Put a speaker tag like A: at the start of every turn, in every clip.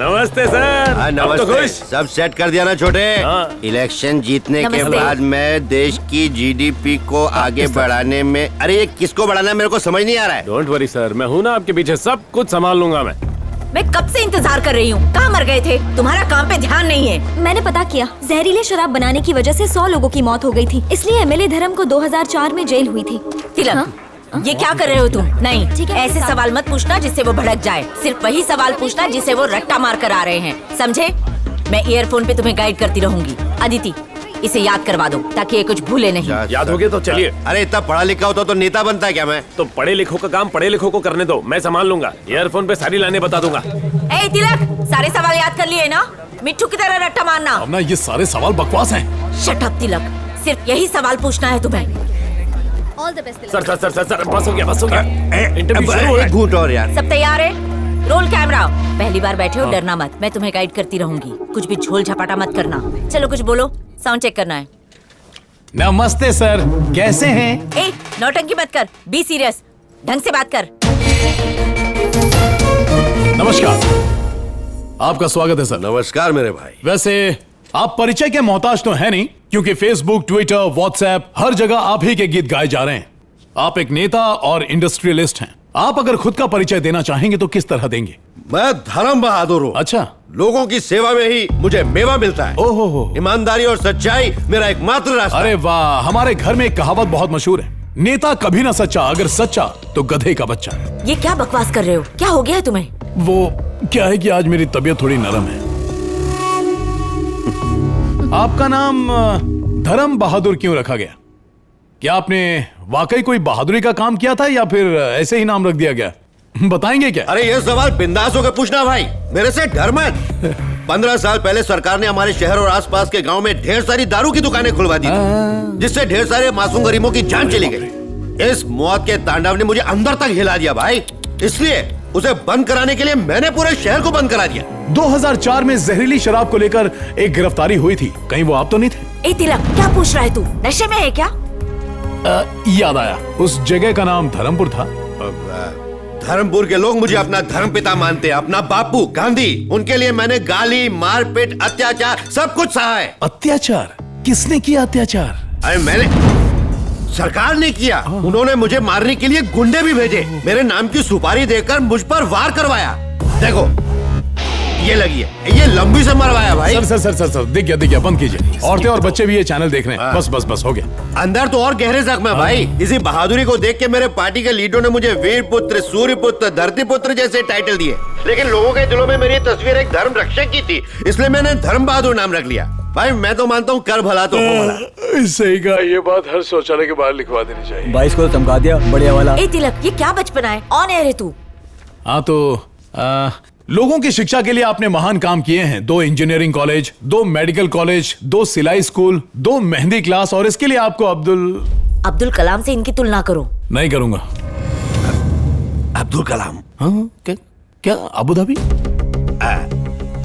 A: नमस्ते सर।
B: हाँ,
A: अब तो
B: नमस्ते।
A: खुश?
B: सब सेट कर दिया ना छोटे?
A: हाँ।
B: इलेक्शन जीतने के
C: नमस्ते।
B: बाद मैं देश की जीडीपी को आगे बढ़ाने में, अरे ये किसको बढ़ाना है मेरे को समझ नहीं आ रहा है।
A: डोंट वरी सर, मैं हूँ ना आपके पीछे, सब कुछ संभाल लूंगा मैं
C: कब से इंतजार कर रही हूँ। कहाँ मर गए थे? तुम्हारा काम पे ध्यान नहीं है।
D: मैंने पता किया, जहरीले शराब बनाने की वजह से 100 लोगों की मौत हो गई थी, इसलिए एमएलए धर्म को 2004 में जेल हुई थी।
C: तिलक,
D: हाँ?
C: ये क्या कर रहे हो तुम? नहीं,
D: ठीक है,
C: ऐसे
D: साहब।
C: सवाल मत पूछना जिससे वो भड़क जाए। सिर्फ वही सवाल पूछना जिसे वो रट्टा मार कर आ रहे हैं, समझे? मैं ईयरफोन पे तुम्हें गाइड करती रहूंगी। अदिति, इसे याद करवा दो ताकि ये कुछ भूले नहीं।
A: याद हो गया तो चलिए।
B: अरे इतना पढ़ा लिखा होता तो नेता बनता है क्या मैं?
A: तो पढ़े लिखों का काम पढ़े लिखों को करने दो, मैं संभाल लूंगा। ईयरफोन पे सारी लाइनें बता दूंगा।
C: ए तिलक, सारे सवाल याद कर लिए ना? मिट्टू की तरह रट्टा मारना।
E: अब ना ये सारे सवाल बकवास हैं।
C: शट अप तिलक, सिर्फ यही सवाल पूछना है तुम्हें।
D: All the best.
A: Sir sir sir sir sir बस हो गया, बस हो गया। इंटरव्यू शुरू हो रहा
B: एक
A: है।
B: घूंट और यार।
C: सब तैयार है? Roll camera. पहली बार बैठे हो, डरना मत, मैं तुम्हें गाइड करती रहूंगी। कुछ भी झोल झपाटा मत करना। चलो कुछ बोलो, साउंड चेक करना है।
E: नमस्ते सर, कैसे हैं?
C: ए, नौटंकी मत कर, बी सीरियस, ढंग से बात कर।
E: नमस्कार, आपका स्वागत है सर।
B: नमस्कार मेरे भाई।
E: वैसे आप परिचय के मोहताज तो है नहीं, क्योंकि फेसबुक, ट्विटर, व्हाट्सएप हर जगह आप ही के गीत गाए जा रहे हैं। आप एक नेता और इंडस्ट्रियलिस्ट हैं। आप अगर खुद का परिचय देना चाहेंगे तो किस तरह देंगे?
B: मैं धर्म बहादुर हूँ।
E: अच्छा।
B: लोगों की सेवा में ही मुझे मेवा मिलता है।
E: ओहो हो।
B: ईमानदारी और सच्चाई मेरा एकमात्र रास्ता है।
E: अरे वाह, हमारे घर में एक कहावत बहुत मशहूर है, नेता कभी ना सच्चा, अगर सच्चा तो गधे का बच्चा।
C: ये क्या बकवास कर रहे हो? क्या हो गया है तुम्हें?
E: वो क्या है कि आज मेरी तबीयत थोड़ी नरम है। आपका नाम धर्म बहादुर क्यों रखा गया? क्या आपने वाकई कोई बहादुरी का काम किया था या फिर ऐसे ही नाम रख दिया गया? बताएंगे क्या?
B: अरे ये सवाल बिंदास होकर पूछना भाई, मेरे से डर मत। 15 साल पहले सरकार ने हमारे शहर और आसपास के गांव में ढेर सारी दारू की दुकानें खुलवा दी थी, जिससे ढेर सारे मासूम गरीबों की जान चली गई। इस मौत के तांडव ने मुझे अंदर तक हिला दिया भाई, इसलिए उसे बंद कराने के लिए मैंने पूरे शहर को बंद करा दिया।
E: 2004 में जहरीली शराब को लेकर एक गिरफ्तारी हुई थी, कहीं वो आप तो नहीं थे?
C: ए तिलक, क्या पूछ रहा है तू? नशे में है क्या?
E: याद आया, उस जगह का नाम धर्मपुर था।
B: धर्मपुर के लोग मुझे अपना धर्म पिता मानते हैं, अपना बापू गांधी। उन्के लिए मैंने गाली, मारपीट, अत्याचार सब कुछ सहा है।
E: अत्याचार? किसने किया अत्याचार?
B: अरे मैंने, सरकार ने किया। उन्होंने मुझे मारने के लिए गुंडे भी भेजे, मेरे नाम की सुपारी देकर मुझ पर वार करवाया। देखो ये लगी है, ये लंबी से मरवाया भाई।
E: Sir sir sir sir sir दिख गया, बंद कीजिए। औरतें और बच्चे भी ये चैनल देख रहे हैं। बस बस बस हो गया।
B: अंदर तो और गहरे जख्म है भाई। इसी बहादुरी को देख के मेरे पार्टी के लीडरों ने मुझे वीर पुत्र, सूर्य पुत्र, धरती पुत्र जैसे टाइटल दिए, लेकिन लोगों के दिलों में मेरी तस्वीर एक धर्म रक्षक की थी, इसलिए मैंने धर्म बहादुर नाम रख लिया। भाई मैं तो मानता हूँ कर भला तो हो भला।
E: सही कहा, ये बात हर शौचालय के बाहर लिखवा देनी चाहिए।
F: 22 को चमका दिया, बढ़िया वाला।
C: ए तिलक, ये क्या बचपना है? ऑन एयर है तू?
E: हाँ तो लोगों की शिक्षा के लिए आपने महान काम किए हैं। 2 इंजीनियरिंग कॉलेज, 2 मेडिकल कॉलेज, 2 सिलाई स्कूल, 2 मेहंदी क्लास, और इसके लिए आपको
C: अब्दुल कलाम से इनकी तुलना करो।
E: नहीं करूंगा।
B: अब्दुल कलाम?
E: हाँ, क्या अबू धाबी?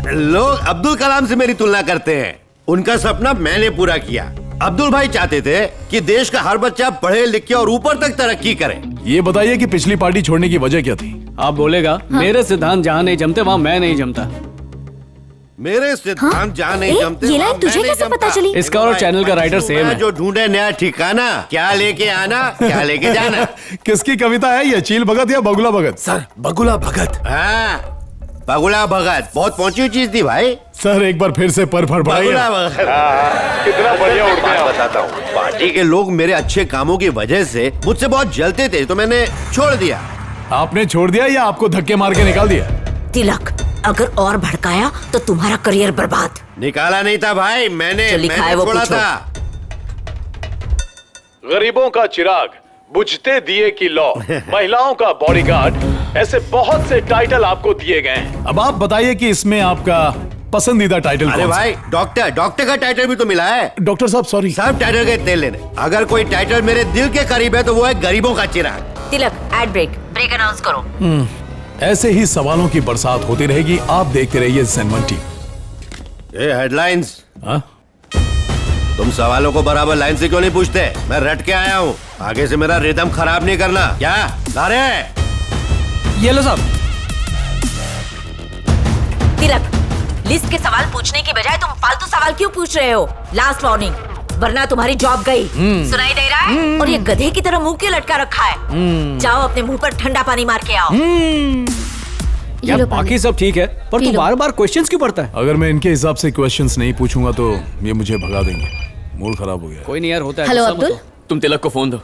B: लोग अब्दुल कलाम से मेरी तुलना करते हैं, उनका सपना मैंने पूरा किया। अब्दुल भाई चाहते थे कि देश का हर बच्चा पढ़े लिखे और ऊपर तक तरक्की करे।
E: ये बताइए कि पिछली पार्टी छोड़ने की वजह क्या थी?
F: आप बोलेगा हाँ? मेरे सिद्धांत जहाँ नहीं जमते वहाँ मैं नहीं जमता।
B: मेरे सिद्धांत जहाँ नहीं जमते
D: ये लाइन तुझे कैसे पता चली?
F: इसका और चैनल का राइटर सेम है।
B: जो ढूंढे नया ठिकाना, क्या लेके आना क्या लेके जाना।
E: किसकी कविता है ये, चील भगत या बगुला भगत?
B: सर बगुला भगत। हाँ बगुला भगत बहुत पहुंची हुई चीज थी भाई।
E: सर एक बार फिर से पर फड़फड़ाइए।
B: बगुला भगत।
A: कितना बढ़िया उड़ते हैं।
B: बताता हूँ, पार्टी के लोग मेरे अच्छे कामों की वजह से मुझसे बहुत जलते थे, तो मैंने छोड़ दिया।
E: आपने छोड़ दिया या आपको धक्के मार के निकाल दिया?
C: तिलक, अगर और भड़काया तो तुम्हारा करियर बर्बाद।
B: निकाला नहीं था भाई, मैंने
C: जो लिखा है वो
B: छोड़ा
C: पूछो।
B: था।
E: गरीबों का चिराग, बुझते दिए की लौ, महिलाओं का बॉडीगार्ड, ऐसे बहुत से टाइटल आपको दिए गए हैं। अब आप बताइए कि इसमें आपका पसंदीदा टाइटल
B: अरे
E: कौन सा?
B: भाई डॉक्टर का टाइटल भी तो मिला है।
E: डॉक्टर साहब सॉरी।
B: सब टाइटल के तेल लेने। अगर कोई टाइटल मेरे दिल के करीब है तो वो है गरीबों का चिराग।
C: तिलक, एड ब्रेक अनाउंस करो।
E: ऐसे ही सवालों की बरसात होती रहेगी, आप देखते रहिए ज़ेन1
B: ये हेडलाइंस।
E: हाँ?
B: तुम सवालों को बराबर लाइन से क्यों नहीं पूछते? मैं रट के आया हूँ, आगे से मेरा रिदम खराब नहीं करना। क्या अरे
F: ये लो साहब।
C: तिलक, लिस्ट के सवाल पूछने की बजाय तुम फालतू सवाल क्यों पूछ रहे हो? लास्ट वार्निंग, वरना तुम्हारी जॉब गई। सुनाई दे रहा है? और ये गधे की तरह मुंह क्यों लटका रखा है? जाओ अपने मुंह पर ठंडा पानी मार के आओ।
F: यार बाकी सब ठीक है, पर तू बार बार क्वेश्चंस क्यों पढ़ता है?
E: अगर मैं इनके हिसाब से क्वेश्चंस नहीं पूछूंगा तो ये मुझे भगा देंगे। मूड खराब हो गया।
F: कोई नहीं यार, होता है।
G: हेलो
F: गुस्सा मत
G: अब्दुल,
F: हो। तुम तिलक को फोन दो।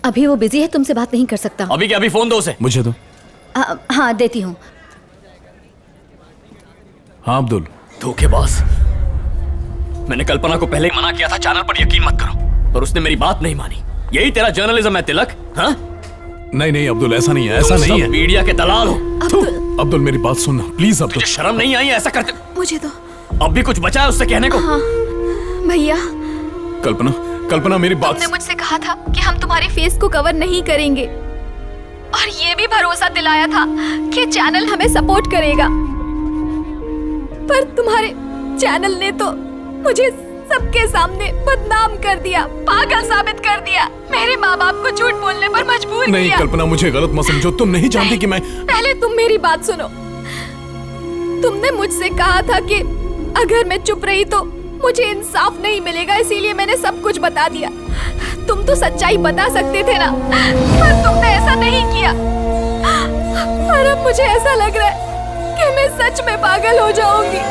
G: अभी वो बिजी है, तुमसे बात नहीं कर सकता।
F: अभी क्या, अभी फोन दो उसे।
E: मुझे तो
G: हाँ देती हूँ।
E: हाँ अब्दुल।
F: धोखेबाज। मैंने कल्पना को पहले ही मना किया था चैनल पर यकीन मत करो, पर उसने मेरी बात नहीं मानी। यही तेरा जर्नलिज्म है तिलक? हाँ?
E: नहीं नहीं अब्दुल, ऐसा नहीं है, ऐसा नहीं है।
F: मीडिया के दलाल हो।
E: अब्दुल मेरी बात सुनना प्लीज। अब्दुल
F: तुझे शर्म नहीं आई ऐसा करते?
G: मुझे तो
F: अब भी कुछ बचा है उससे कहने को?
G: हाँ भैया,
E: कल्पना, कल्पना मेरी बात।
G: तुमने मुझसे कहा था कि हम तुम्हारे फेस को कवर नहीं करेंगे, और ये भी भरोसा दिलाया था कि चैनल हमें सपोर्ट करेगा। पर तुम्हारे चैनल ने तो मुझे सबके सामने बदनाम कर दिया, पागल साबित कर दिया, मेरे माँ बाप को झूठ बोलने पर मजबूर
E: नहीं
G: किया।
E: कल्पना, मुझे गलत मत समझो। तुम नहीं जानती कि मैं।
G: पहले तुम मेरी बात सुनो। तुमने मुझसे कहा था कि अगर मैं चुप रही तो मुझे इंसाफ नहीं मिलेगा, इसीलिए मैंने सब कुछ बता दिया। तुम तो सच्चाई बता सकते थे ना, पर तुमने ऐसा नहीं किया। और अब मुझे ऐसा लग रहा है कि मैं सच में पागल हो जाऊंगी।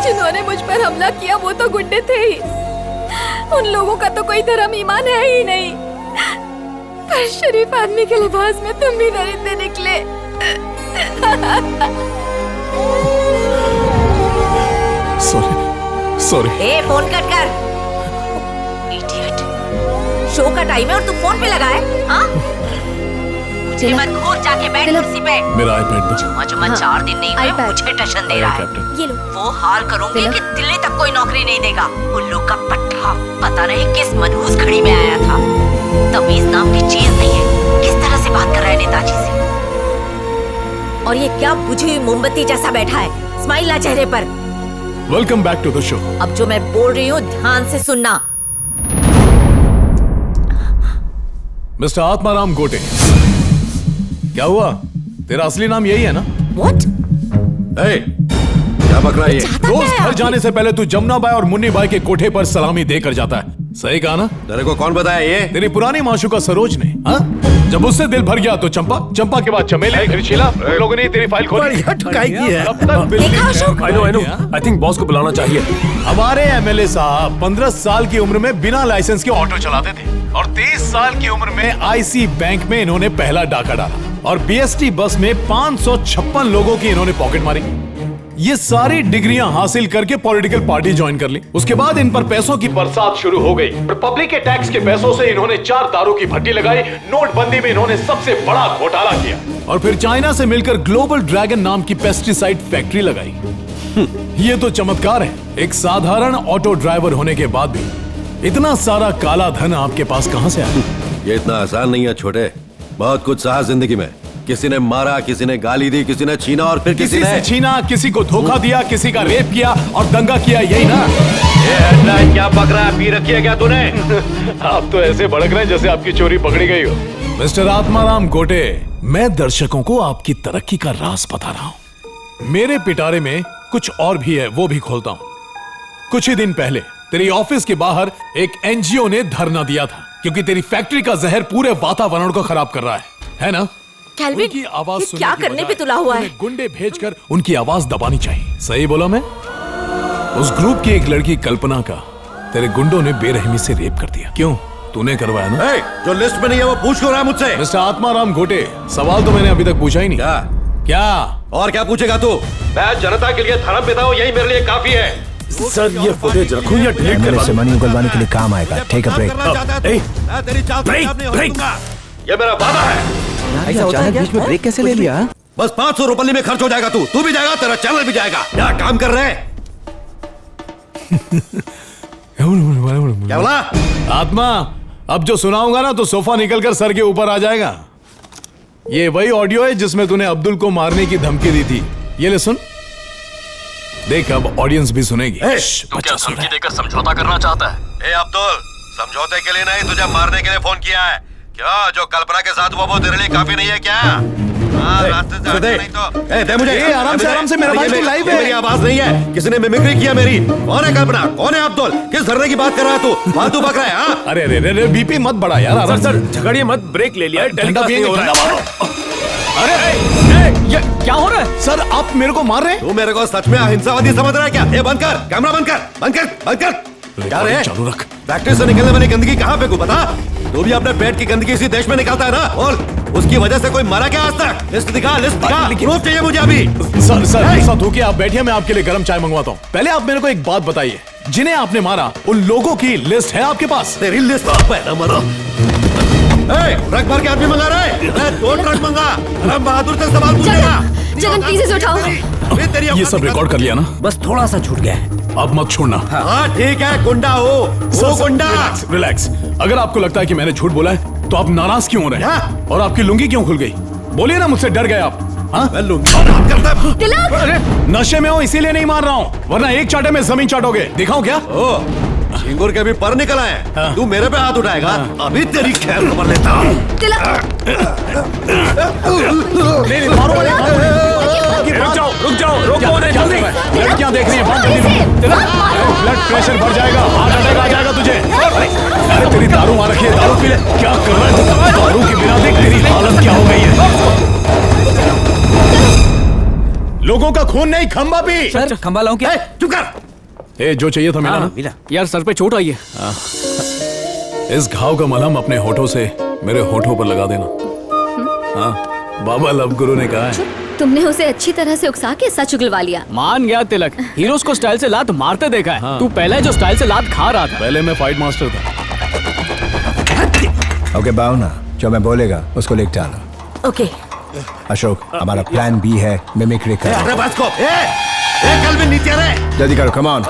G: जिन्होंने मुझ पर हमला किया वो तो गुंडे थे ही, उन लोगों का तो कोई धर्म ईमान है ही नहीं। पर शरीफ आदमी के लिबास में तुम भी दरिद्र निकले।
E: Sorry sorry.
C: ए फोन कट कर। इडियट। शो का टाइम है और तू फोन पे लगा है? हाँ? मुझे मत घूर, जाके बैठ कुर्सी पे।
E: मेरा आईपैड दो।
C: चुम्मा 4 दिन नहीं हुए, मुझे टशन दे रहा है।
E: कैप्टन।
G: ये लो।
C: वो हाल करूंगी कि दिल्ली तक कोई नौकरी नहीं देगा। उल्लू का पट्टा, पता नहीं किस मनहूस घड़ी में आया था। तमीज नाम की चीज नहीं है। किस तरह से बात कर रहा है नेताजी से? और ये क्या बुझी हुई मोमबत्ती जैसा बैठा है, स्माइल ना चेहरे पर।
E: Welcome back to the show.
C: अब जो मैं बोल रही हूँ ध्यान से सुनना।
E: मिस्टर आत्माराम गोटे। क्या हुआ? तेरा असली नाम यही है ना?
C: What?
B: क्या बक रहा है ये?
E: रोज घर जाने से पहले तू जमुना बाई और मुन्नी बाई के कोठे पर सलामी देकर जाता है, सही कहा ना?
B: तेरे को कौन बताया ये?
E: तेरी पुरानी माशूका सरोज ने। हाँ? जब उससे दिल भर गया तो चंपा, चंपा के बाद चमेली, फिर शीला। उन लोगों ने तेरी फाइल खोली।
C: देखा Ashok?
A: I know I think boss को बुलाना चाहिए।
E: हमारे एमएलए साहब 15 साल की उम्र में बिना लाइसेंस के ऑटो चलाते थे, और 23 साल की उम्र में आईसी बैंक में इन्होंने पहला डाका डाला, और बीएसटी बस में 556 लोगों की इन्होंने पॉकेट मारी। ये सारी डिग्रियां हासिल करके पॉलिटिकल पार्टी ज्वाइन कर ली। उसके बाद इन पर पैसों की बरसात शुरू हो गई। पब्लिक के टैक्स के पैसों से इन्होंने 4 दारू की भट्टी लगाई। नोटबंदी में इन्होंने सबसे बड़ा घोटाला किया, और फिर चाइना से मिलकर ग्लोबल ड्रैगन नाम की पेस्टिसाइड फैक्ट्री लगाई। ये तो चमत्कार है। एक साधारण ऑटो ड्राइवर होने के बाद भी इतना सारा काला धन आपके पास कहां से आया?
B: ये इतना आसान नहीं है छोटे। बहुत कुछ सहा जिंदगी में। किसी ने मारा, किसी ने गाली दी, किसी ने छीना, और फिर किसी
E: से
B: ने
E: छीना, किसी को धोखा दिया, किसी का रेप किया और दंगा किया, यही ना?
B: ये हेडलाइन क्या पक रहा है? पी रखी है क्या तूने?
E: आप तो ऐसे भड़क रहे हैं जैसे आपकी चोरी पकड़ी गई हो। मिस्टर आत्माराम गोटे, मैं दर्शकों को आपकी तरक्की का राज बता रहा हूँ। मेरे पिटारे में कुछ और भी है, वो भी खोलता हूँ। कुछ ही दिन पहले तेरी ऑफिस के बाहर एक एनजीओ ने धरना दिया था, क्योंकि तेरी फैक्ट्री का जहर पूरे वातावरण को खराब कर रहा है ना?
C: कैल्विन,
E: उनकी आवाज
C: ये क्या करने पे तुला हुआ है?
E: गुंडे भेजकर उनकी आवाज दबानी चाहिए। सही बोला मैं? उस ग्रुप की एक लड़की कल्पना का तेरे गुंडों ने बेरहमी से रेप कर दिया। क्यों? तूने करवाया ना?
B: जो लिस्ट में नहीं है वो पूछ क्यों रहा है मुझसे?
E: मिस्टर आत्माराम गोटे, सवाल तो मैंने अभी तक पूछा ही नहीं। क्या?
B: और क्या पूछेगा तू? मैं जनता के लिए धर्म पिता हूँ, यही मेरे लिए काफी है।
A: सर ये फुटेज रखूं या डिलीट करवा
H: से मनी उगलवाने के लिए काम आएगा। Take a break.
B: ये मेरा वादा है।
H: ऐसा अचानक बीच में ब्रेक कैसे ले लिया?
B: बस 500 रुपये में खर्च हो जाएगा। तू भी जाएगा, तेरा चैनल भी जाएगा। क्या काम कर रहे हैं? क्या बोला?
E: आत्मा, अब जो सुनाऊंगा ना तो सोफा निकलकर सर के ऊपर आ जाएगा। ये वही ऑडियो है जिसमें तूने अब्दुल को मारने की धमकी दी थी। ये ले सुन। देख अब ऑडियंस भी सुनेगी।
F: तू क्या धमकी देकर समझौता करना चाहता है?
B: ए अब्दुल, समझौते के लिए नहीं, तुझे मारने के लिए फोन किया है। क्या जो कल्पना के साथ हुआ वो तेरे लिए काफी नहीं है क्या? हाँ, रास्ते से हटना नहीं तो दे मुझे।
E: आराम से मेरा भाई तो लाइव है।
B: मेरी आवाज नहीं है, किसी ने मिमिक्री किया मेरी। कौन है कल्पना, कौन है अब्दुल? किस धरने की बात कर रहा है तू? फालतू बक रहा है? हाँ?
E: अरे अरे अरे बीपी मत बढ़ा यार,
A: सर
E: आराम
A: सर झगड़िए मत, ब्रेक ले लिया, टेलीकास्ट नहीं हो रहा है।
F: अरे ये क्या हो रहा है?
E: सर आप मेरे को मार रहे हैं?
B: तू मेरे को सच में अहिंसावादी समझ रहा है क्या? ये बंद कर, कैमरा बंद कर, बंद कर, बंद कर। क्या रे?
E: चालू रख।
B: फैक्ट्री से निकलने वाली गंदगी कहाँ फेंकू बता? तू भी अपने पेट की गंदगी इसी देश में निकालता है ना? और उसकी वजह से कोई मरा क्या आज तक? लिस्ट दिखा, लिस्ट दिखा। प्रूफ चाहिए मुझे अभी।
E: सर सर ऐसा धोखे, आप बैठिए, मैं आपके लिए गर्म चाय मंगवाता हूँ। पहले आप मेरे को एक बात बताइए, जिन्हें आपने मारा उन लोगों की लिस्ट है आपके पास?
B: तेरी लिस्ट पहला मरो। ट्रक भर के आदमी मंगा रहा है? 2 ट्रक मंगा। राम बहादुर से सवाल पूछेगा।
D: जगन प्लीज इसे उठाओ।
E: ये सब रिकॉर्ड कर लिया ना?
F: बस थोड़ा सा छूट गया है।
E: अब मत छोड़ना।
B: हाँ ठीक है, गुंडा हो वो गुंडा।
E: रिलैक्स। अगर आपको लगता है कि मैंने झूठ बोला है तो आप नाराज क्यों हो रहे हैं? और आपकी लुंगी क्यों खुल गई? बोलिए ना, मुझसे डर गए आप? हाँ?
B: मैं लूंगी बात करता है।
D: तिलक!
E: नशे में हो इसीलिए नहीं मार रहा हूँ, वरना एक चाटे में जमीन चाटोगे। दिखाऊं क्या?
B: ओ, झिंगुर के भी पर निकल आए।
E: हाँ।
B: तू मेरे पे हाथ उठाएगा? अभी तेरी खैर खबर लेता हूँ।
D: तिलक!
E: नहीं मारो
A: रुक जाओ, रोको उन्हें जल्दी।
E: लड़कियां देख रही हैं, ब्लड प्रेशर बढ़ जाएगा, हार्ट अटैक आ जाएगा तुझे। अरे तेरी दारू आ रखी है, दारू पी ले। क्या कर रहा है? दारू के बिना देख तेरी हालत क्या हो गई है। लोगों का खून नहीं, खंबा पी।
F: सर खंबा लाऊं क्या?
B: चुप कर।
E: ए, जो चाहिए था मिला ना?
F: मिला। यार सर पे चोट आई है।
E: इस घाव का मलहम अपने होठों से मेरे होठों पर लगा देना। हाँ, बाबा लव गुरु ने कहा है।
D: तुमने उसे अच्छी तरह से उकसा के सच उगलवा लिया।
F: मान गया तिलक, हीरोज को स्टाइल से लात मारते देखा है। तू पहले जो स्टाइल से लात खा रहा था।
E: पहले मैं फाइट मास्टर था।
H: ओके भावना, जो मैं बोलेगा उसको लिख डालो।
D: ओके।
H: अशोक, हमारा प्लान बी है मिमिक्री करना।
B: अरे बस को, कल भी नीचे रहे।
H: जल्दी करो, कम ऑन।